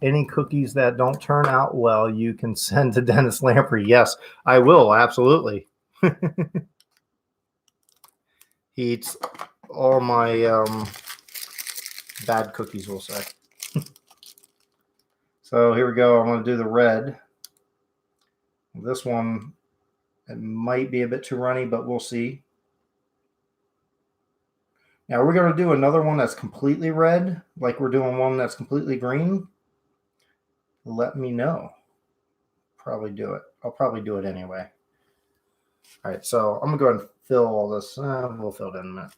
any cookies that don't turn out well, you can send to Dennis Lamprey. Yes, I will, absolutely. He eats all my bad cookies, we'll say. So here we go. I'm going to do the red. This one, it might be a bit too runny, but we'll see. Now we're going to do another one that's completely red, like we're doing one that's completely green. Let me know. Probably do it. I'll probably do it anyway. All right, so I'm going to go ahead and fill all this. We'll fill it in a minute.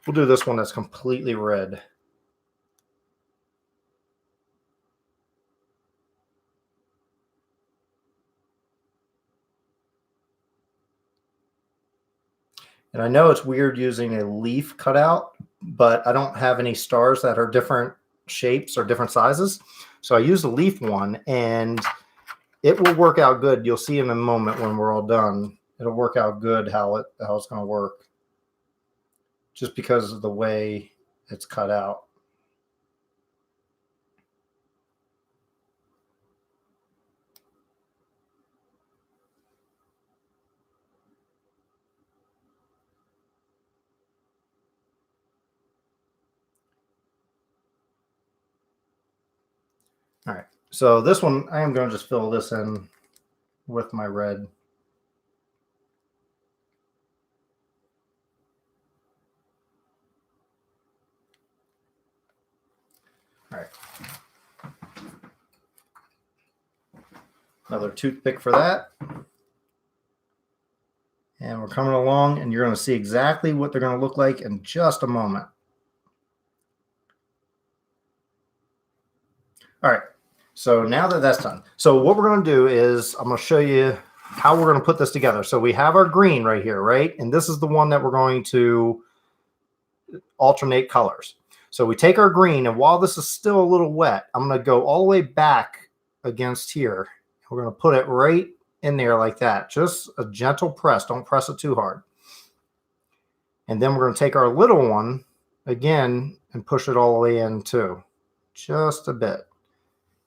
We'll do this one that's completely red. And I know it's weird using a leaf cutout, but I don't have any stars that are different shapes or different sizes. So I use the leaf one, and it will work out good. You'll see in a moment when we're all done. It'll work out good how it's going to work, just because of the way it's cut out. All right. So this one, I am going to just fill this in with my red. All right. Another toothpick for that. And we're coming along, and you're going to see exactly what they're going to look like in just a moment. All right. So now that that's done, so what we're going to do is I'm going to show you how we're going to put this together. So we have our green right here, right? And this is the one that we're going to alternate colors. So we take our green, and while this is still a little wet, I'm going to go all the way back against here. We're going to put it right in there like that. Just a gentle press. Don't press it too hard. And then we're going to take our little one again and push it all the way in too. Just a bit.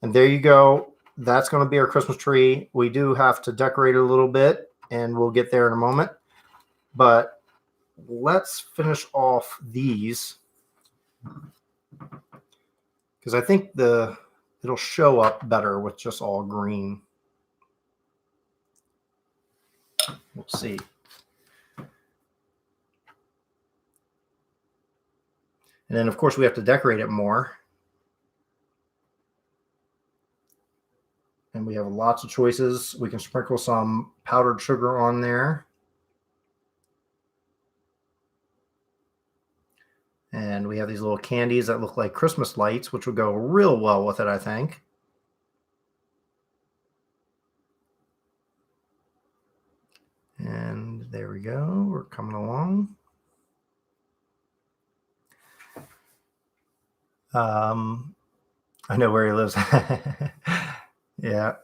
And there you go. That's going to be our Christmas tree. We do have to decorate it a little bit, and we'll get there in a moment. But let's finish off these, because I think it'll show up better with just all green. Let's see. And then, of course, we have to decorate it more. And we have lots of choices. We can sprinkle some powdered sugar on there. And we have these little candies that look like Christmas lights, which would go real well with it, I think. And there we go. We're coming along. I know where he lives. Yeah.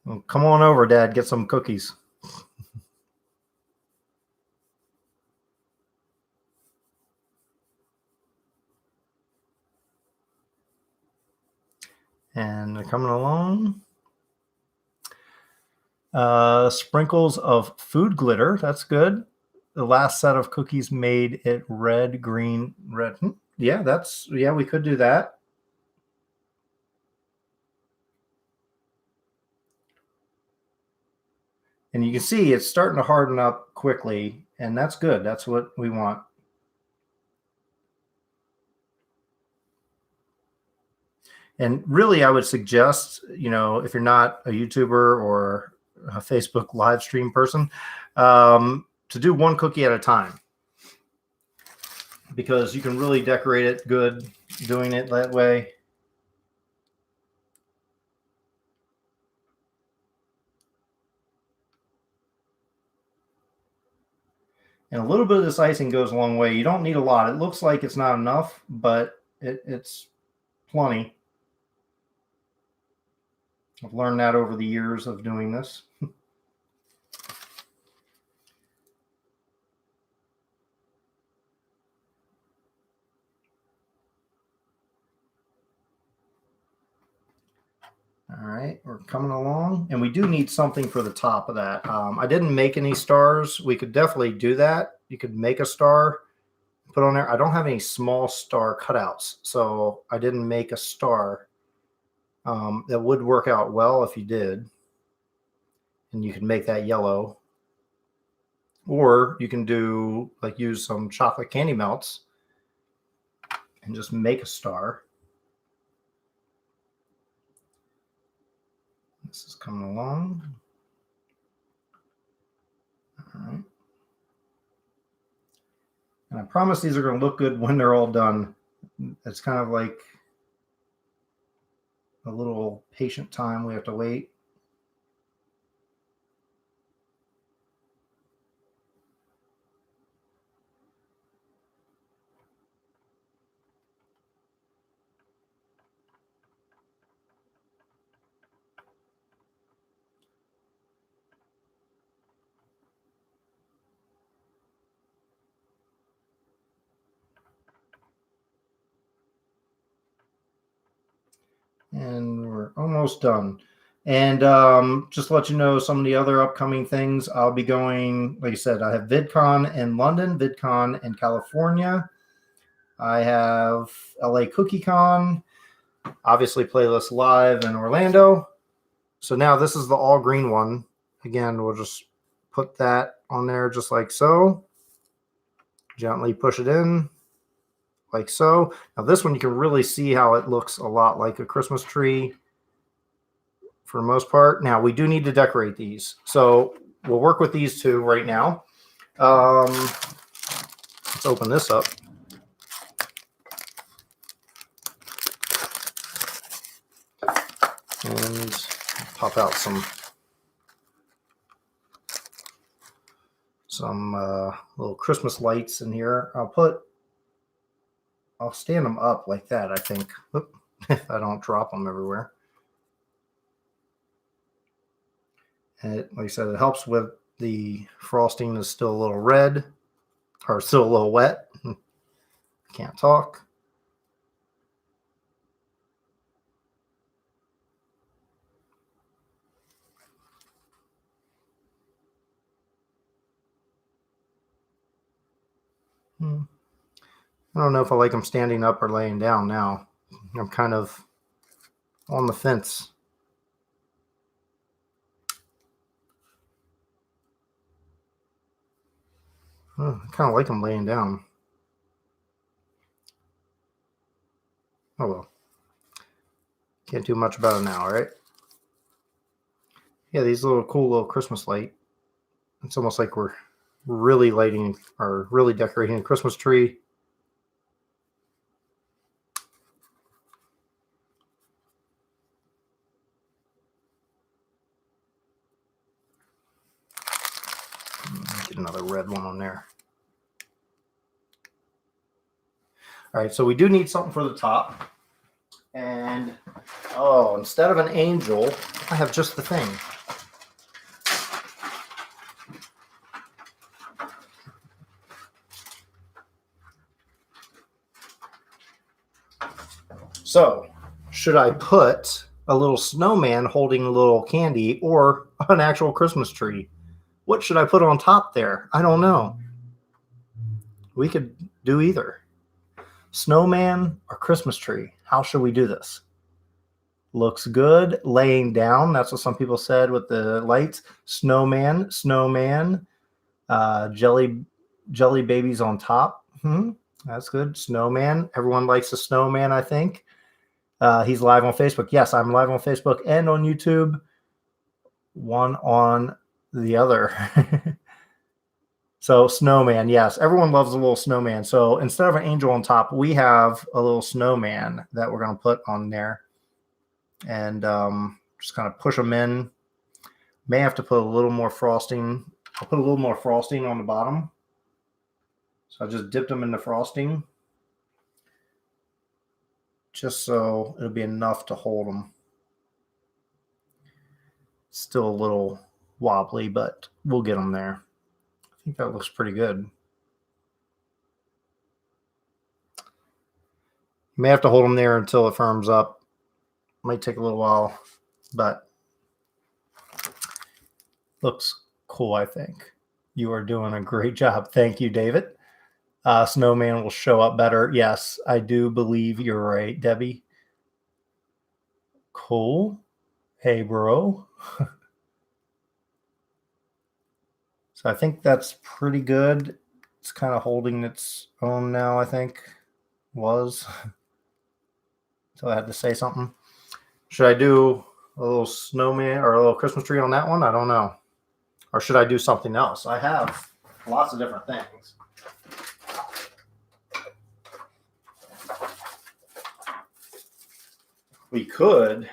Well, come on over, Dad. Get some cookies. And they're coming along. Sprinkles of food glitter. That's good. The last set of cookies made it red, green, red. Yeah, we could do that. And you can see it's starting to harden up quickly, and that's good. That's what we want. And really, I would suggest, if you're not a YouTuber or a Facebook live stream person, to do one cookie at a time, because you can really decorate it good doing it that way. And a little bit of this icing goes a long way. You don't need a lot. It looks like it's not enough, but it's plenty. I've learned that over the years of doing this. All right, we're coming along, and we do need something for the top of that. I didn't make any stars. We could definitely do that. You could make a star, put on there. I don't have any small star cutouts, so I didn't make a star. That would work out well if you did. And you can make that yellow. Or you can use some chocolate candy melts and just make a star. This is coming along. All right. And I promise these are going to look good when they're all done. It's kind of like a little patient time we have to wait. And we're almost done. And just to let you know, some of the other upcoming things, I'll be going, like I said, I have VidCon in London, VidCon in California. I have LA Cookie Con, obviously Playlist Live in Orlando. So now this is the all green one. Again, we'll just put that on there just like so. Gently push it in like so. Now this one, you can really see how it looks a lot like a Christmas tree for the most part. Now we do need to decorate these. So we'll work with these two right now. Let's open this up. And pop out some little Christmas lights in here. I'll stand them up like that, I think. Oop, if I don't drop them everywhere. And like I said, it helps with the frosting is still a little red, or still a little wet. Can't talk. I don't know if I like them standing up or laying down now. I'm kind of on the fence. I kind of like them laying down. Oh well. Can't do much about it now, right? Yeah, these cool little Christmas light. It's almost like we're really lighting or really decorating a Christmas tree. Get another red one on there. All right, so we do need something for the top. And, oh, instead of an angel, I have just the thing. So, should I put a little snowman holding a little candy or an actual Christmas tree? What should I put on top there? I don't know. We could do either. Snowman or Christmas tree? How should we do this? Looks good. Laying down. That's what some people said with the lights. Snowman. Jelly babies on top. That's good. Snowman. Everyone likes a snowman, I think. He's live on Facebook. Yes, I'm live on Facebook and on YouTube. One on the other. So snowman, yes, everyone loves a little snowman. So instead of an angel on top, we have a little snowman that we're going to put on there, and just kind of push them in. May have to put a little more frosting. I'll put a little more frosting on the bottom. So I just dipped them in the frosting, just so it'll be enough to hold them. Still a little wobbly, but we'll get them there. I think that looks pretty good. You may have to hold them there until it firms up. Might take a little while, but looks cool, I think. You are doing a great job. Thank you, David. Snowman will show up better. Yes, I do believe you're right, Debbie. Cool. Hey, bro. So I think that's pretty good. It's kind of holding its own now, I think. Was. So I had to say something. Should I do a little snowman or a little Christmas tree on that one? I don't know. Or should I do something else? I have lots of different things. We could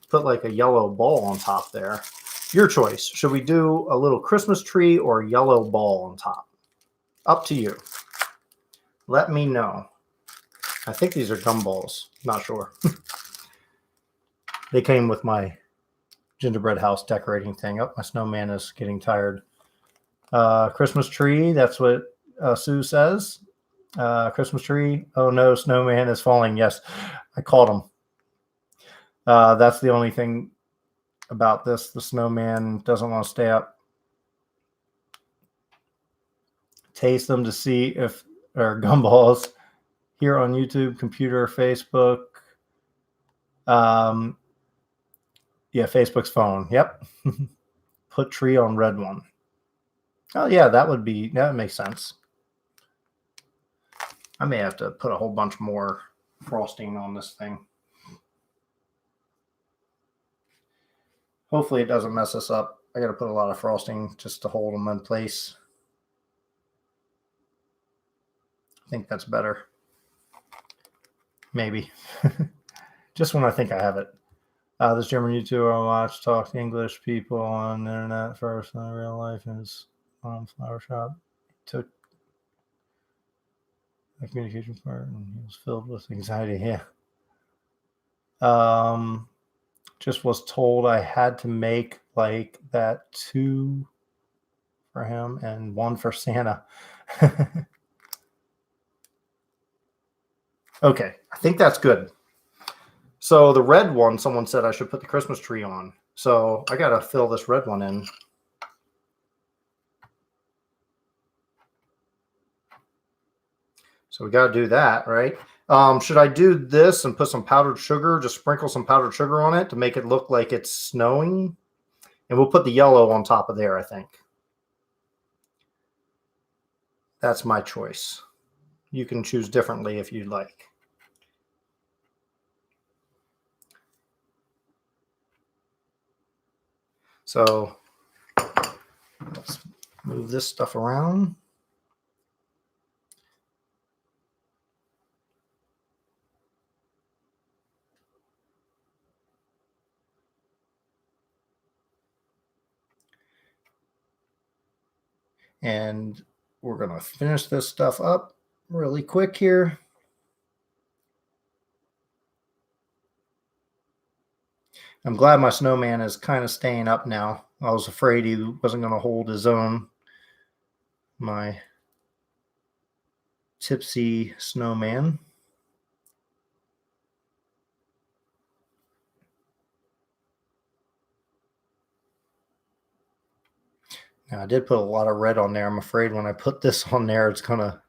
put like a yellow ball on top there. Your choice. Should we do a little Christmas tree or a yellow ball on top? Up to you. Let me know. I think these are gumballs. Not sure. They came with my gingerbread house decorating thing. Oh, my snowman is getting tired. Christmas tree. That's what Sue says. Christmas tree. Oh no, snowman is falling. Yes, I caught him. That's the only thing about this. The snowman doesn't want to stay up. Taste them to see if they're gumballs. here on YouTube, computer, Facebook. Yeah, Facebook's phone. Yep. Put tree on red one. Oh yeah, that makes sense. I may have to put a whole bunch more frosting on this thing. Hopefully it doesn't mess us up. I got to put a lot of frosting just to hold them in place. I think that's better. Maybe. Just when I think I have it. This German YouTuber I watch talk to English people on the internet first in real life in his flower shop. He took the communication part and he was filled with anxiety. Yeah. Just was told I had to make like that 2 for him and 1 for Santa. Okay, I think that's good. So the red one, someone said I should put the Christmas tree on. So I got to fill this red one in. So we got to do that, right? Should I do this and put some powdered sugar, just sprinkle some powdered sugar on it to make it look like it's snowing? And we'll put the yellow on top of there, I think. That's my choice. You can choose differently if you'd like. So let's move this stuff around. And we're going to finish this stuff up really quick here. I'm glad my snowman is kind of staying up now. I was afraid he wasn't going to hold his own. My tipsy snowman. Now, I did put a lot of red on there. I'm afraid when I put this on there, it's going to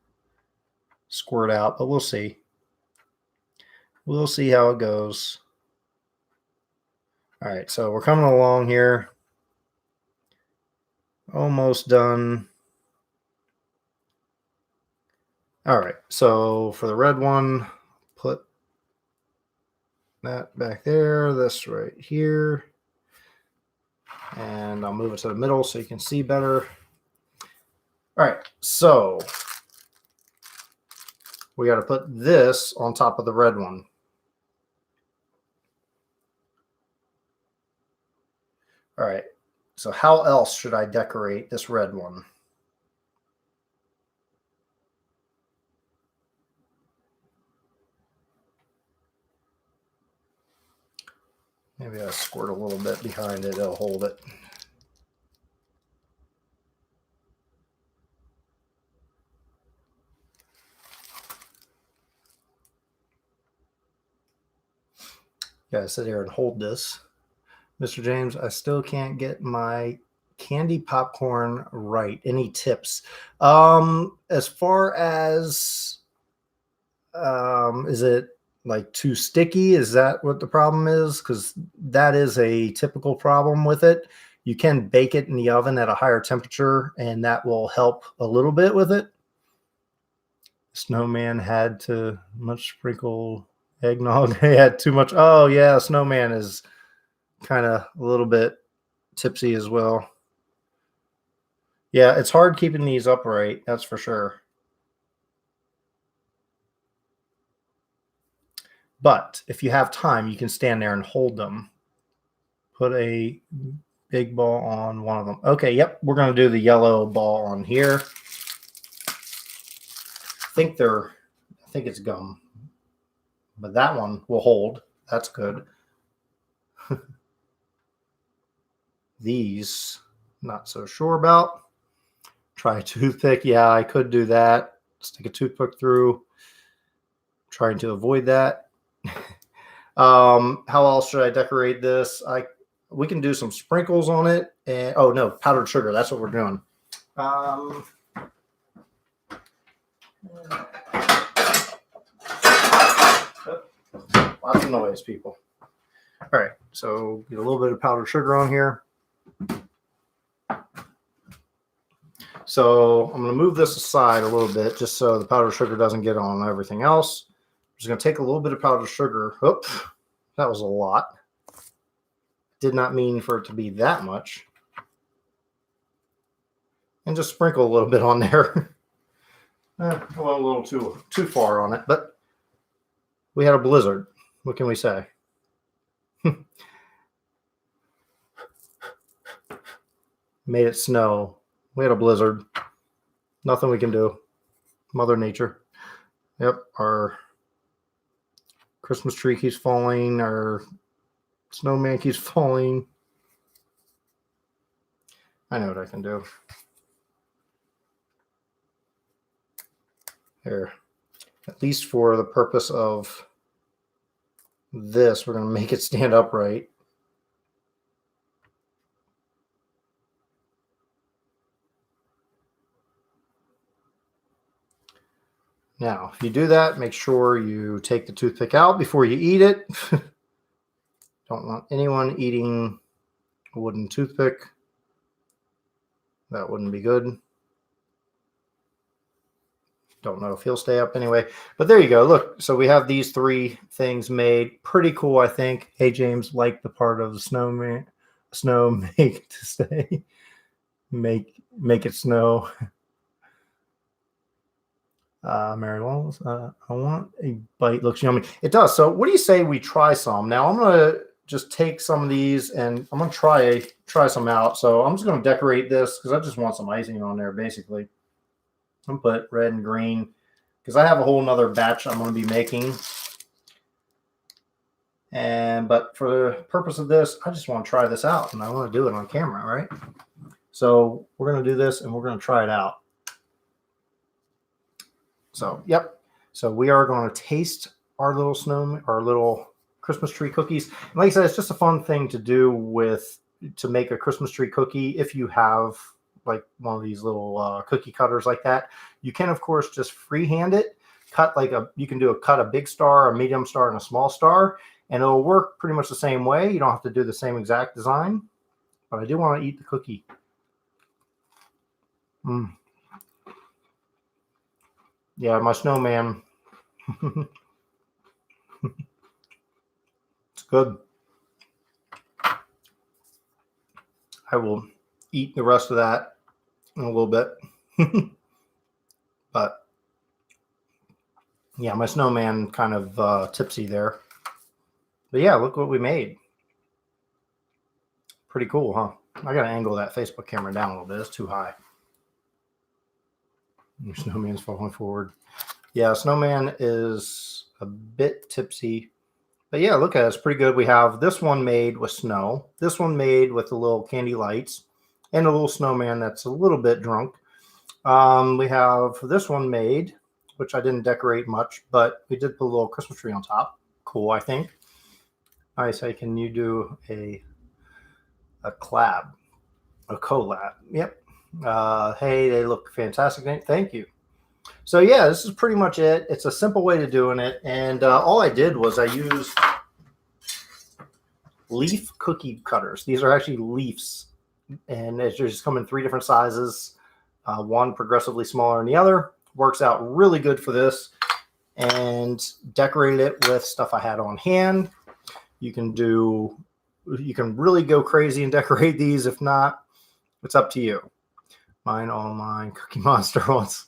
squirt out, but we'll see. We'll see how it goes. All right, so we're coming along here. Almost done. All right, so for the red one, put that back there, this right here. And I'll move it to the middle so you can see better. All right, so we got to put this on top of the red one. All right, so how else should I decorate this red one? Maybe I'll squirt a little bit behind it, it'll hold it. Gotta sit here and hold this. Mr. James, I still can't get my candy popcorn right. Any tips? As far as, is it like too sticky? Is that what the problem is? Because that is a typical problem with it. You can bake it in the oven at a higher temperature, and that will help a little bit with it. Snowman had too much sprinkle eggnog. He had too much. Oh, yeah, Snowman is kind of a little bit tipsy as well. Yeah, it's hard keeping these upright, that's for sure. But if you have time, you can stand there and hold them. Put a big ball on one of them. Okay, yep, we're going to do the yellow ball on here. I think it's gum. But that one will hold. That's good. These, not so sure about. Try a toothpick. Yeah, I could do that. Stick a toothpick through. Trying to avoid that. How else should I decorate this? We can do some sprinkles on it. And oh no, powdered sugar. That's what we're doing. Lots of noise, people. All right, so get a little bit of powdered sugar on here. So I'm going to move this aside a little bit just so the powdered sugar doesn't get on everything else. I'm just going to take a little bit of powdered sugar. Oops, that was a lot. Did not mean for it to be that much. And just sprinkle a little bit on there. I went a little too far on it, but we had a blizzard. What can we say? Made it snow. We had a blizzard. Nothing we can do. Mother Nature. Yep, our Christmas tree keeps falling. Our snowman keeps falling. I know what I can do. There. At least for the purpose of this, we're going to make it stand upright. Now, if you do that, make sure you take the toothpick out before you eat it. Don't want anyone eating a wooden toothpick. That wouldn't be good. Don't know if he'll stay up anyway. But there you go. Look, so we have these 3 things made. Pretty cool, I think. Hey, James, like the part of the snowman. Snow make it to stay. Make it snow. Mary Wallace, I want a bite. Looks yummy. It does. So what do you say we try some? Now I'm going to just take some of these and I'm going to try some out. So I'm just going to decorate this because I just want some icing on there, basically. I'm going to put red and green because I have a whole nother batch I'm going to be making. But for the purpose of this, I just want to try this out and I want to do it on camera, right? So we're going to do this and we're going to try it out. So, yep. So we are going to taste our little snowman, our little Christmas tree cookies. And like I said, it's just a fun thing to do to make a Christmas tree cookie. If you have like one of these little cookie cutters like that, you can of course just freehand it. You can cut a big star, a medium star, and a small star, and it'll work pretty much the same way. You don't have to do the same exact design, but I do want to eat the cookie. Yeah, my snowman. It's good. I will eat the rest of that in a little bit. But yeah, my snowman kind of tipsy there. But yeah, look what we made. Pretty cool, huh? I got to angle that Facebook camera down a little bit. It's too high. Your snowman's falling forward. Yeah, snowman is a bit tipsy. But yeah, look at it. It's pretty good. We have this one made with snow. This one made with the little candy lights. And a little snowman that's a little bit drunk. We have this one made, which I didn't decorate much, but we did put a little Christmas tree on top. Cool, I think. Nice. Hey, can you do a collab? A collab. Yep. Hey, they look fantastic. Thank you. So yeah, this is pretty much it. It's a simple way to doing it. And all I did was I used leaf cookie cutters. These are actually leaves. And they just come in 3 different sizes. One progressively smaller than the other. Works out really good for this. And decorated it with stuff I had on hand. You can really go crazy and decorate these. If not, it's up to you. Mine, all mine, Cookie Monster ones.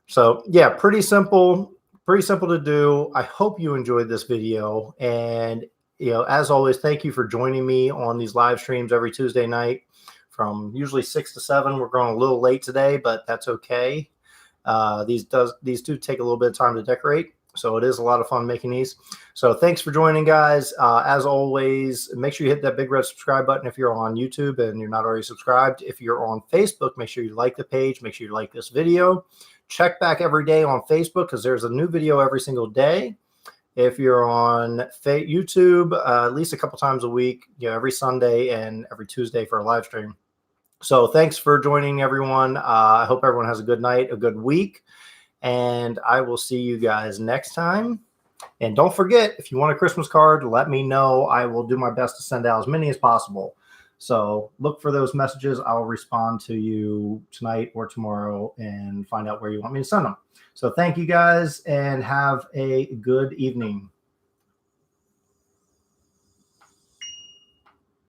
So yeah, pretty simple to do. I hope you enjoyed this video. And as always, thank you for joining me on these live streams every Tuesday night from usually 6 to 7. We're going a little late today, but that's okay. These do take a little bit of time to decorate. So it is a lot of fun making these. So thanks for joining, guys. As always, make sure you hit that big red subscribe button if you're on YouTube and you're not already subscribed. If you're on Facebook, make sure you like the page. Make sure you like this video. Check back every day on Facebook because there's a new video every single day. If you're on YouTube, at least a couple times a week, every Sunday and every Tuesday for a live stream. So thanks for joining, everyone. I hope everyone has a good night, a good week. And I will see you guys next time. And don't forget, if you want a Christmas card, let me know. I will do my best to send out as many as possible. So look for those messages. I'll respond to you tonight or tomorrow and find out where you want me to send them. So thank you guys and have a good evening.